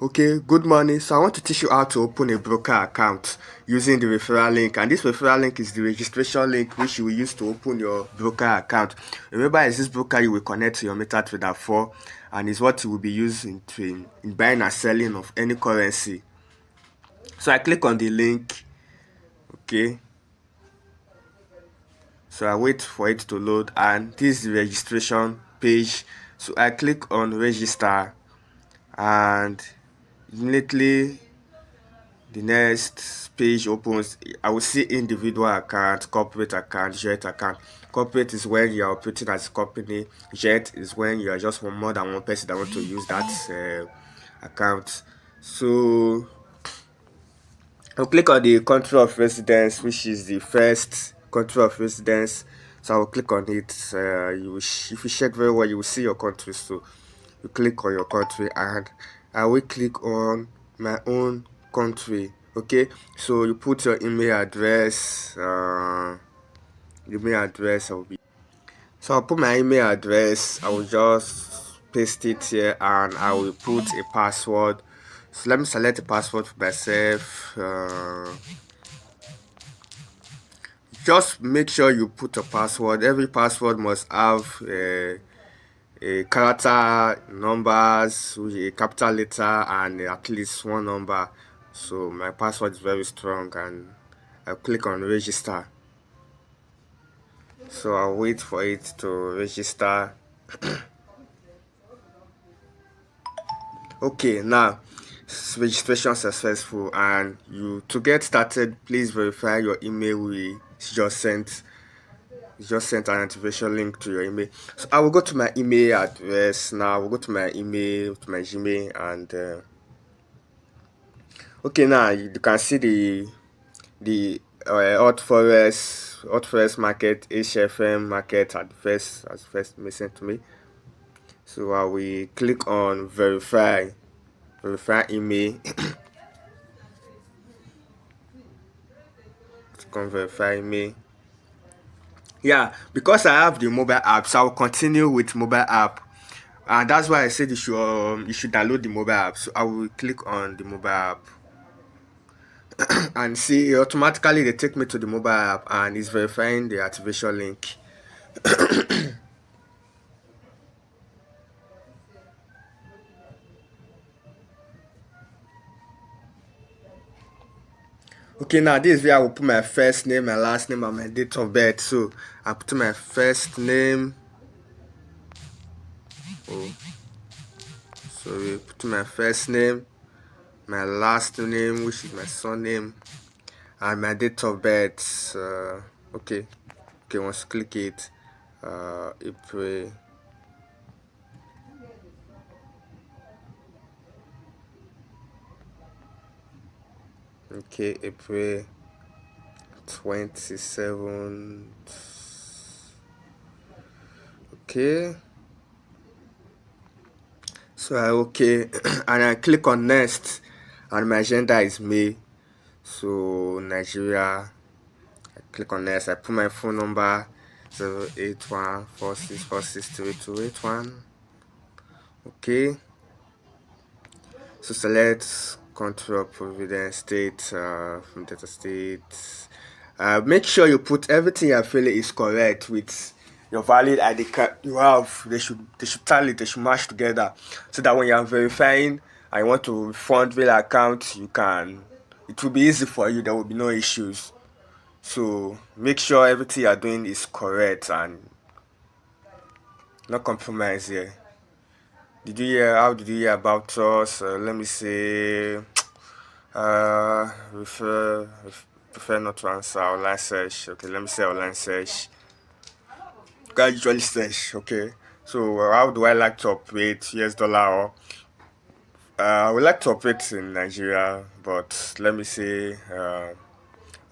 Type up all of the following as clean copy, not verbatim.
Okay, good morning. So I want to teach you how to open a broker account using the referral link, and this referral link is the registration link which you will use to open your broker account. Remember, it's this broker you will connect to your MT4 for, and is what you will be using in buying and selling of any currency. So I click on the link. Okay, so I wait for it to load, and this is the registration page. So I click on register, and immediately the next page opens. I will see individual account, corporate account, jet account. Corporate is when you are operating as a company. Jet is when you are just more than one person that want to use that account. So I'll click on the country of residence, which is the first country of residence. So I'll click on it. If you check very well, you will see your country. So you click on your country, and I will click on my own country. Okay, so you put your email address. Email address I will be. So I'll put my email address. I will just paste it here, and I will put a password. So let me select a password for myself. Just make sure you put a password. Every password must have a character, numbers, a capital letter, and at least one number. So my password is very strong, and I'll click on register. So I'll wait for it to register. Okay, now registration successful, and you to get started, please verify your email we just sent. Just sent an activation link to your email. So I will go to my email address now. I will go to my email, to my Gmail, and okay, now you can see the Hot Forex market, HFM market at first message to me. So I will click on verify email. Click on verify email. Yeah, because I have the mobile app, so I will continue with mobile app, and that's why I said you should download the mobile app. So I will click on the mobile app, and see automatically they take me to the mobile app, and it's verifying the activation link. Okay, now this is where I will put my first name, my last name, and my date of birth. So I put my first name. Oh, sorry, put my first name, my last name, which is my surname, and my date of birth. Okay, once you click it, April. Okay, April 27th. Okay, so I okay, and I click on next, and my agenda is May. So Nigeria. I click on next. I put my phone number 08146463281. Okay, so select country of providence state from data state. Make sure you put everything you're feeling is correct with your valid ID card you have. They should tally, they should match together, so that when you're verifying and you want to fund real account, it will be easy for you. There will be no issues. So make sure everything you're doing is correct and not compromise here. How did you hear about us? Let me say, prefer not to answer online search. Okay, let me say online search. You can usually search. Okay, so how do I like to operate? US dollar or I would like to operate in Nigeria, but let me say,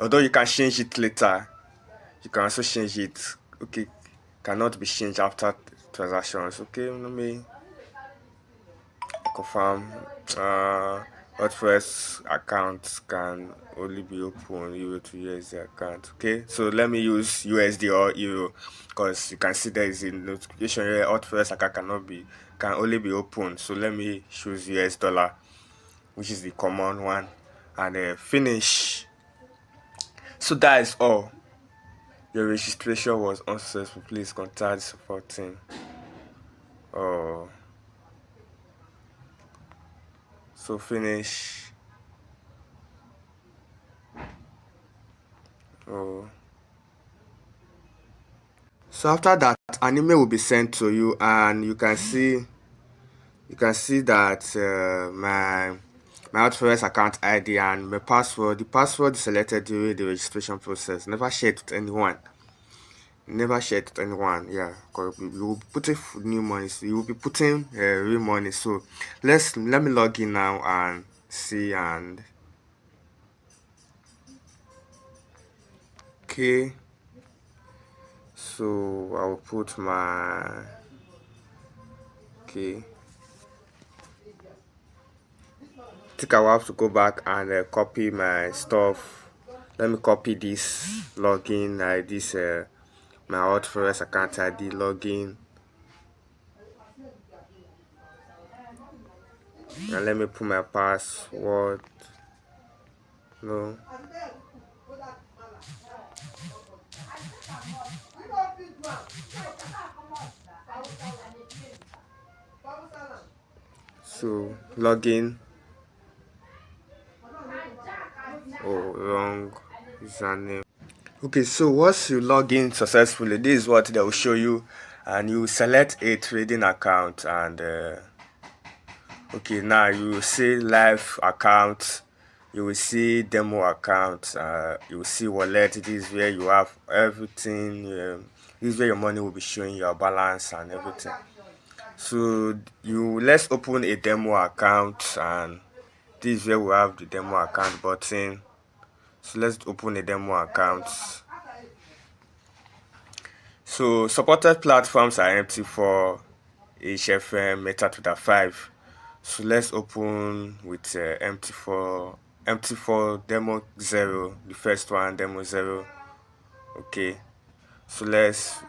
although you can change it later, you can also change it. Okay, cannot be changed after transactions. Okay, let me confirm. WordPress account can only be open Euro to USD account. Okay, so let me use USD or Euro, because you can see there is a notification here. WordPress account can only be open. So let me choose US dollar. which is the common one, and finish. So that is all. Your registration was unsuccessful. Please contact the support team. Oh, so finish. Oh. So after that, an email will be sent to you, and you can see that my Forex account ID and my password. The password is selected during the registration process. Never share it with anyone. Never share it with anyone. Yeah, because you will be putting new money. So you will be putting real money. So let me log in now and see. And okay, so I will put my okay. I think I will have to go back and copy my stuff. Let me copy this login this my Forex account ID login, and let me put my password. No, so login. Oh, wrong username. Okay, so once you log in successfully, this is what they will show you, and you select a trading account. And okay, now you will see live account, you will see demo account, you will see wallet. This is where you have everything. This is where your money will be showing your balance and everything. So let's open a demo account, and this is where we have the demo account button. So let's open a demo account. So supported platforms are MT4, HFM, MT5. So let's open with MT4 demo 0, the first one, demo 0. Okay, so this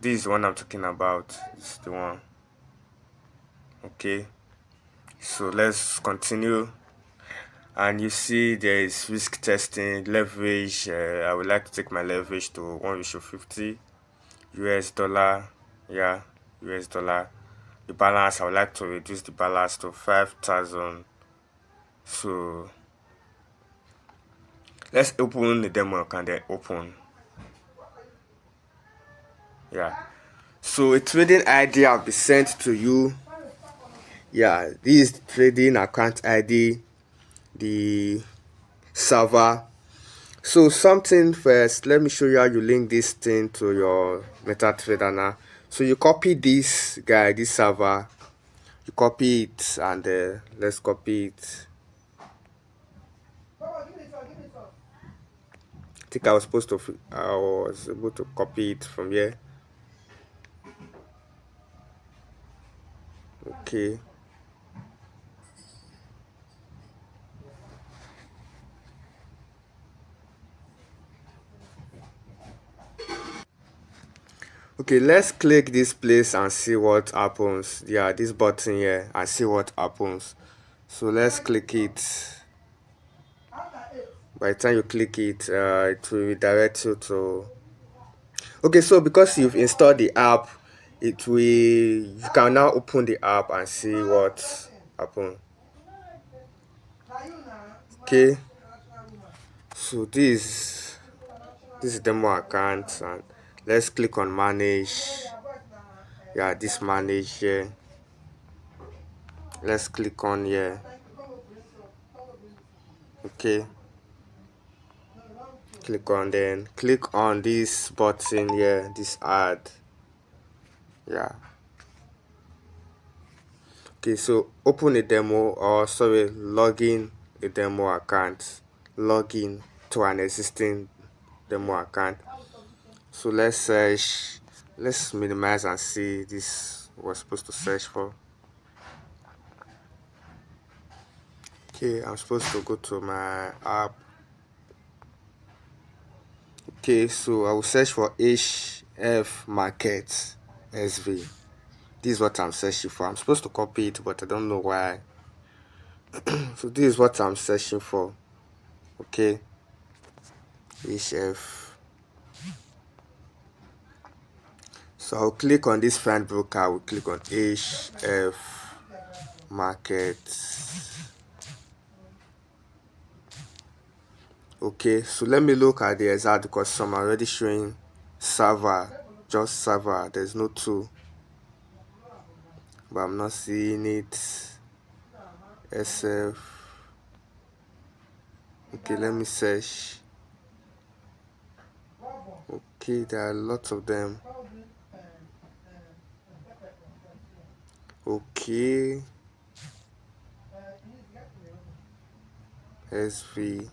is the one I'm talking about. This is the one. Okay, so let's continue. And you see there is risk testing, leverage. I would like to take my leverage to 1:50 US dollar. Yeah, US dollar. The balance, I would like to reduce the balance to 5,000. So let's open the demo and then open. Yeah, so a trading ID will be sent to you. Yeah, this is trading account ID, the server. So something first, let me show you how you link this thing to your MetaTrader now. So you copy this guy, this server, you copy it, and let's copy it. I think I was able to copy it from here. Okay. Okay, let's click this place and see what happens. Yeah, this button here, and see what happens. So let's click it. By the time you click it, it will redirect you to. Okay, so because you've installed the app, you can now open the app and see what happened. Okay, so this is demo account, and let's click on manage. Yeah, this manage here. Let's click on here. Okay, click on this button here, this add. Yeah, okay, so open a demo, or sorry, login a demo account, login to an existing demo account. So let's search, let's minimize and see this was supposed to search for. Okay, I'm supposed to go to my app. Okay, so I will search for HF Market SV. This is what I'm searching for. I'm supposed to copy it, but I don't know why So this is what I'm searching for. Okay, HF. So I'll click on this find broker. I will click on HF market. Okay, so let me look at the exact, because some are already showing server, just server. There's no tool, but I'm not seeing it. SF. Okay, let me search. Okay, there are lots of them. Okay, SV.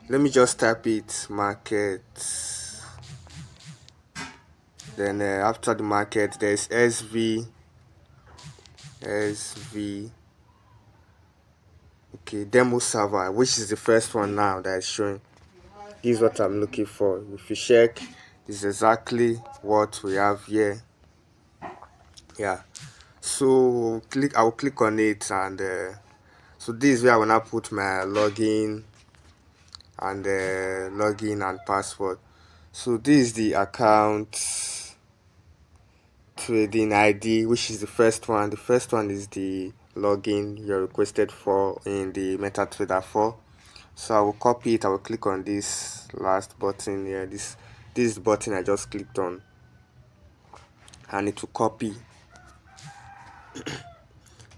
Let me just type it, market. Then after the market, there's SV. Okay, demo server, which is the first one now that is showing. This is what I'm looking for. If you check, this is exactly what we have here. Yeah, so I will click on it, and so this is where I will now put my login and password. So this is the account trading ID, which is the first one. The first one is the login you're requested for in the MetaTrader 4. So I will copy it. I will click on this last button here. This is the button I just clicked on, and it will copy.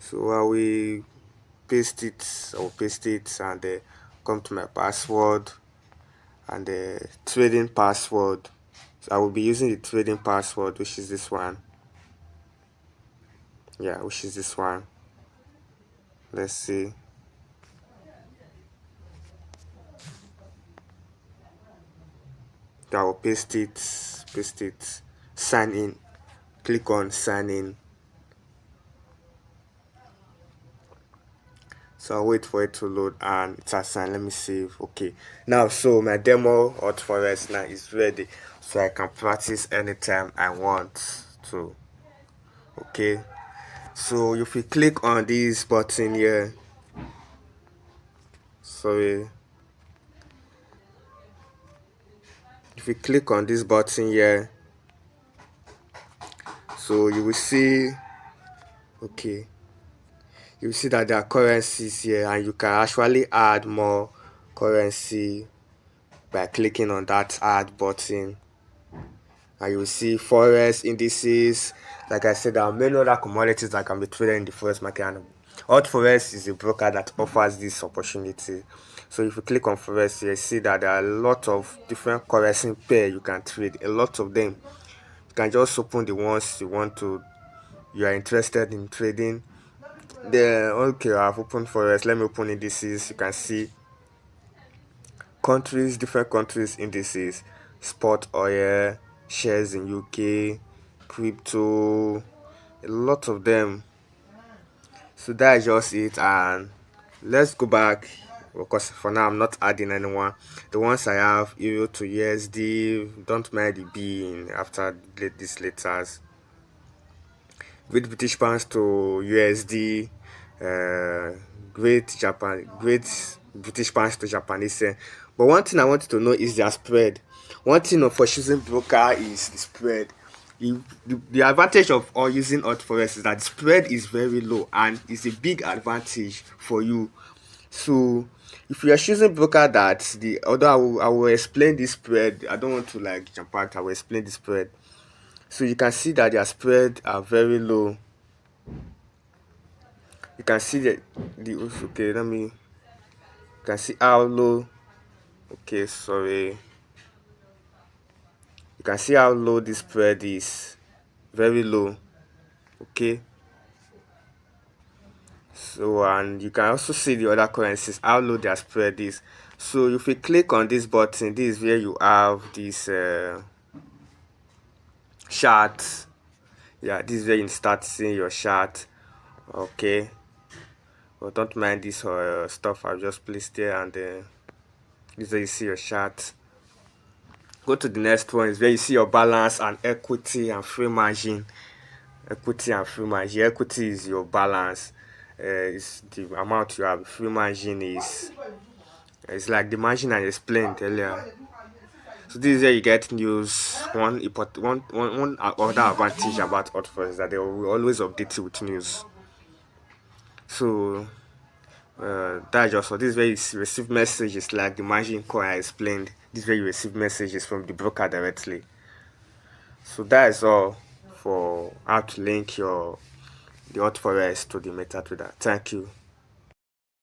So I will paste it. I will paste it, and come to my password and the trading password. So I will be using the trading password, which is this one. Yeah, which is this one. Let's see. I will paste it, sign in, click on sign in. So I'll wait for it to load, and it's assigned. Let me save. Okay, now so my demo hot forest now is ready, so I can practice anytime I want to. Okay, so if you click on this button here, sorry, if you click on this button here, so you will see, okay, you will see that there are currencies here, and you can actually add more currency by clicking on that add button. And you will see Forex indices. Like I said, there are many other commodities that can be traded in the Forex market, and Hot Forex is a broker that offers this opportunity. So if you click on Forex, you see that there are a lot of different currency pair you can trade, a lot of them. You can just open the ones you are interested in trading. Then okay, I've opened Forex. Let me open indices. You can see countries, different countries indices, spot oil, shares in UK, crypto, a lot of them. So that is just it, and let's go back, because for now I'm not adding anyone. The ones I have, euro to USD, don't mind the being after these letters. Great British pounds to USD, Great British pounds to Japanese yen. But one thing I want to know is their spread. One thing for choosing broker is the spread. The advantage of using Hot Forex is that the spread is very low, and it's a big advantage for you. So if you are choosing broker, that the other, I will explain this spread. I don't want to like jump out. I will explain the spread. So you can see that their spread are very low. You can see that okay, you can see how low. Okay, sorry. You can see how low this spread is. Very low. Okay. So, and you can also see the other currencies, how low their spread is. So if you click on this button, this is where you have this chart. Yeah, this is where you start seeing your chart. Okay, but don't mind this stuff I've just placed there, and this is where you see your chart. Go to the next one, is where you see your balance and equity and free margin. Equity and free margin. Equity is your balance, is the amount you have. Free margin is it's like the margin I explained earlier. So this is where you get news. One other advantage about Hotfire is that they will always update you with news. So that's just so this is where you receive messages like the margin call I explained. This is where you receive messages from the broker directly. So that is all for how to link the Hot Forex to the MetaTrader. Thank you.